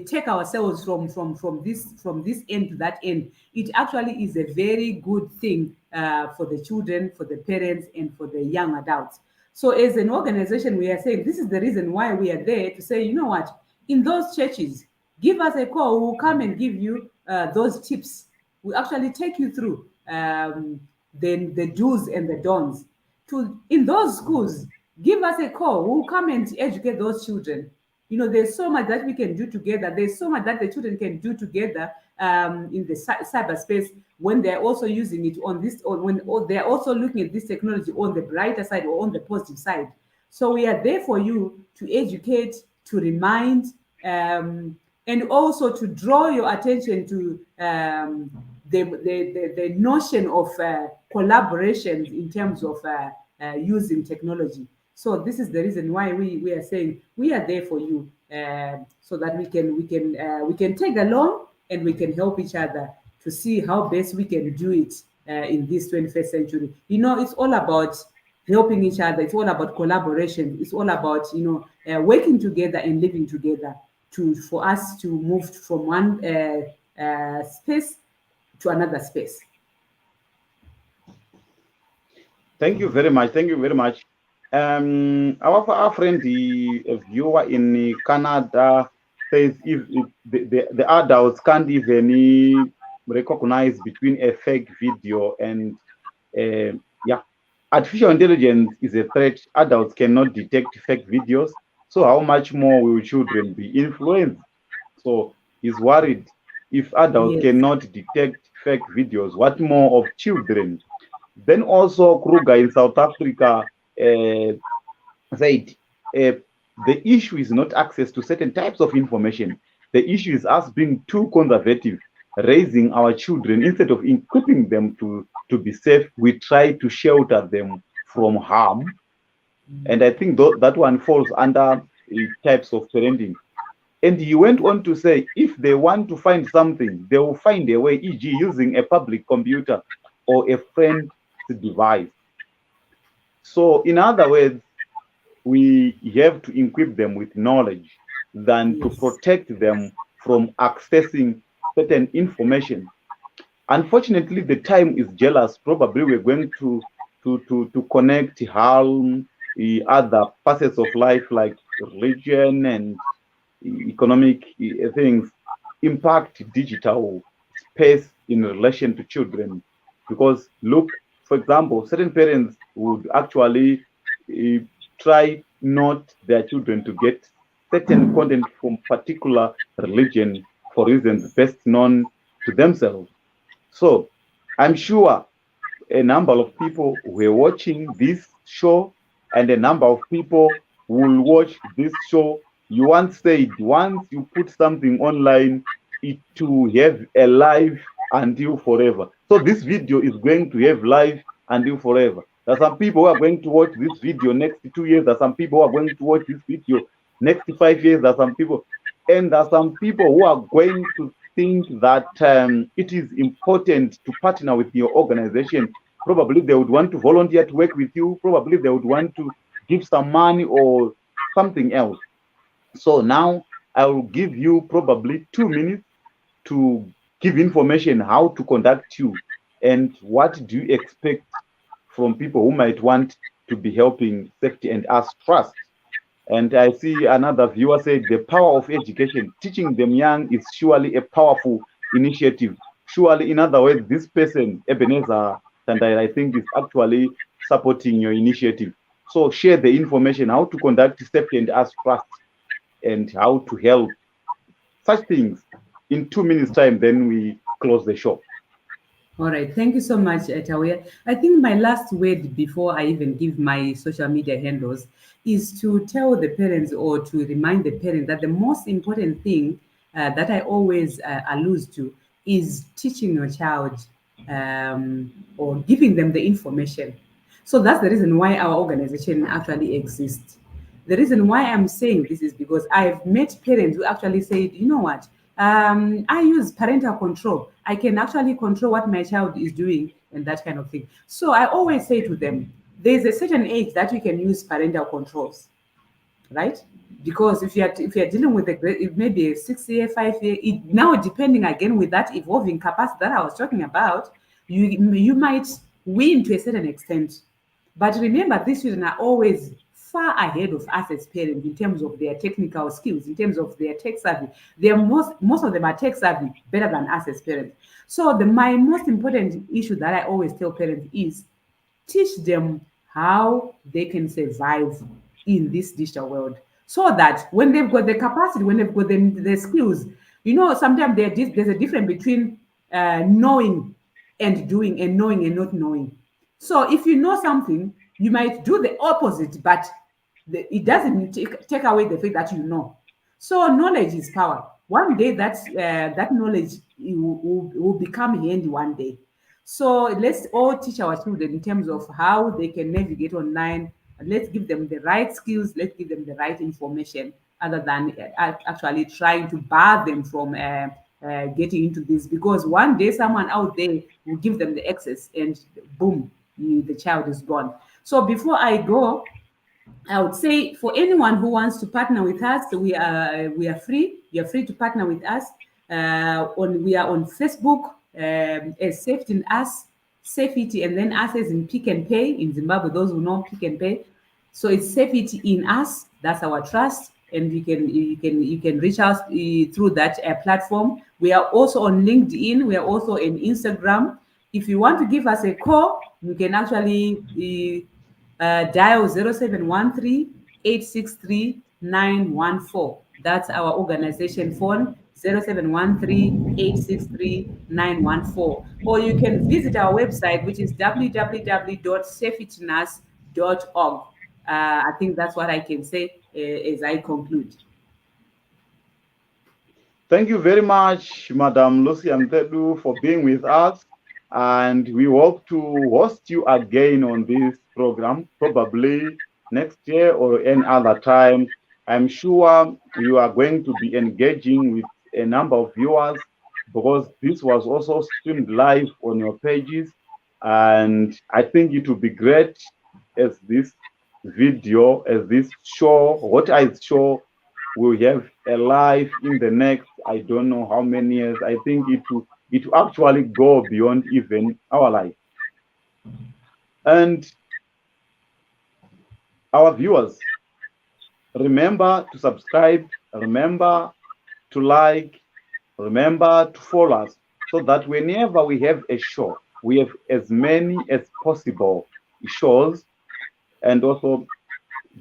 take ourselves from this end to that end. It actually is a very good thing for the children, for the parents, and for the young adults. So as an organization, we are saying this is the reason why we are there to say, you know what, in those churches, give us a call. We'll come and give you those tips. We actually take you through the do's and the don'ts. To in those schools, give us a call. We'll come and educate those children. You know, there's so much that we can do together. There's so much that the children can do together in the cyberspace when they're also using it on this, or when or they're also looking at this technology on the brighter side or on the positive side. So we are there for you to educate, to remind, and also to draw your attention to the notion of collaboration in terms of using technology. So this is the reason why we are saying we are there for you, so that we can take along and we can help each other to see how best we can do it in this 21st century. You know, it's all about helping each other. It's all about collaboration. It's all about working together and living together to for us to move from one space to another space. Thank you very much. Thank you very much. Our friend, the viewer in Canada, says if the adults can't even recognize between a fake video and yeah, artificial intelligence is a threat. Adults cannot detect fake videos. So how much more will children be influenced? So he's worried if adults Yes. cannot detect fake videos, what more of children? Then also Kruger in South Africa said the issue is not access to certain types of information. The issue is us being too conservative, raising our children instead of equipping them to be safe. We try to shelter them from harm, and I think that one falls under types of parenting. And he went on to say, if they want to find something, they will find a way, e.g., using a public computer or a friend's device. So, in other words, we have to equip them with knowledge than to Yes. protect them from accessing certain information. Unfortunately, the time is jealous. Probably we're going to connect harm, other facets of life like religion and economic things impact digital space in relation to children. Because look, for example, certain parents would actually try not their children to get certain content from particular religion for reasons best known to themselves. So I'm sure a number of people were watching this show, and a number of people will watch this show. You once said once you put something online, it will have a life until forever. So this video is going to have life until forever. There are some people who are going to watch this video next 2 years. There are some people who are going to watch this video next 5 years, there are some people, and there are some people who are going to think that it is important to partner with your organization. Probably they would want to volunteer to work with you. Probably they would want to give some money or something else. So now I will give you probably 2 minutes to give information how to contact you and what do you expect from people who might want to be helping safety and us trust. And I see another viewer said the power of education, teaching them young is surely a powerful initiative. Surely, in other words, this person, Ebenezer Tandai, I think is actually supporting your initiative. So share the information, how to conduct safety and us trust and how to help such things in 2 minutes time, then we close the show. All right. Thank you so much, Tauya. I think my last word before I even give my social media handles is to tell the parents or to remind the parents that the most important thing that I always allude to is teaching your child or giving them the information. So that's the reason why our organization actually exists. The reason why I'm saying this is because I've met parents who actually said, you know what, I use parental control. I can actually control what my child is doing and that kind of thing. So I always say to them, there's a certain age that you can use parental controls, right? Because if you're dealing with it may be a 6 year, 5 year, now depending again with that evolving capacity that I was talking about, you might win to a certain extent. But remember, these children are always far ahead of us as parents in terms of their technical skills, in terms of their tech savvy. They're most of them are tech savvy better than us as parents. So my most important issue that I always tell parents is teach them how they can survive in this digital world so that when they've got the capacity, when they've got the skills, sometimes there's a difference between knowing and doing and knowing and not knowing. So if you know something, you might do the opposite, but it doesn't take away the fact that you know. So knowledge is power. One day that knowledge will become handy one day. So let's all teach our children in terms of how they can navigate online. Let's give them the right skills. Let's give them the right information, other than actually trying to bar them from getting into this. Because one day someone out there will give them the access, and boom, the child is gone. So before I go, I would say for anyone who wants to partner with us, we are free. You're free to partner with us. We are on Facebook as Safety in Us, Safety, and then us as in Pick and Pay in Zimbabwe. Those who know Pick and Pay, so it's Safety in Us. That's our trust, and you can reach us through that platform. We are also on LinkedIn. We are also in Instagram. If you want to give us a call, you can actually dial 0713-863-914. That's our organization phone, 0713-863-914. Or you can visit our website, which is www.safetynas.org. I think that's what I can say as I conclude. Thank you very much, Madam Lucia Mutsvedu, for being with us. And we hope to host you again on this program, probably next year or any other time. I'm sure you are going to be engaging with a number of viewers because this was also streamed live on your pages. And I think it will be great as this video, as this show, what I show will have a life in the next, I don't know how many years. I think it will actually go beyond even our life. And our viewers, remember to subscribe, remember to like, remember to follow us so that whenever we have a show, we have as many as possible shows, and also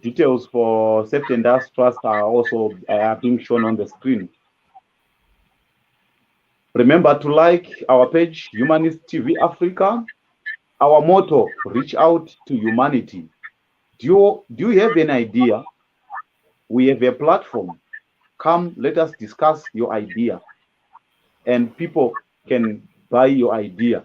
details for Safety and Us Trust are also being shown on the screen. Remember to like our page, Humanist TV Africa. Our motto, reach out to humanity. Do you have an idea? We have a platform. Come, let us discuss your idea. And people can buy your idea.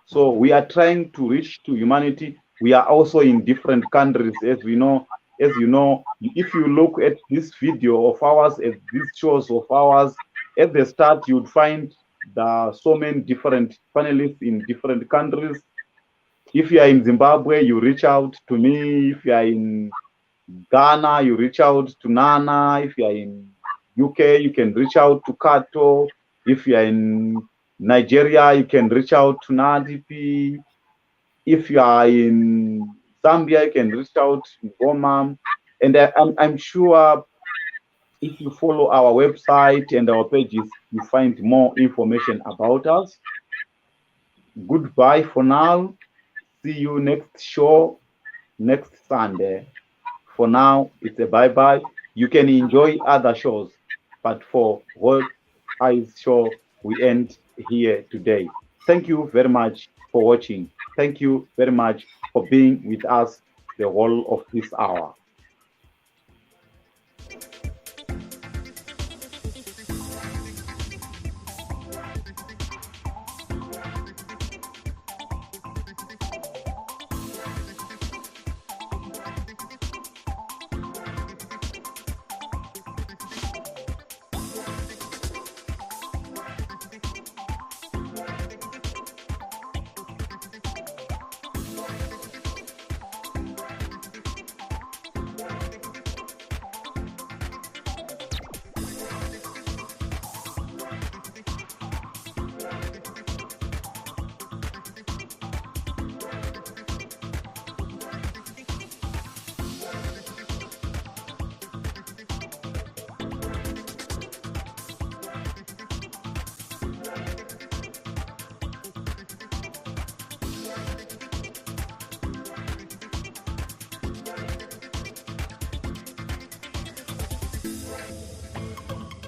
So we are trying to reach to humanity. We are also in different countries, as we know. As you know, if you look at this video of ours, at these shows of ours, at the start, you'd find so many different panelists in different countries. If you are in Zimbabwe, you reach out to me. If you are in Ghana, you reach out to Nana. If you are in UK, you can reach out to Kato. If you are in Nigeria, you can reach out to Nadipi. If you are in Zambia, you can reach out to Goma. And I'm sure if you follow our website and our pages, you find more information about us. Goodbye for now. See you next show next Sunday. For now, it's a bye-bye. You can enjoy other shows, but for What Eyes Show, we end here today. Thank you very much for watching. Thank you very much for being with us the whole of this hour.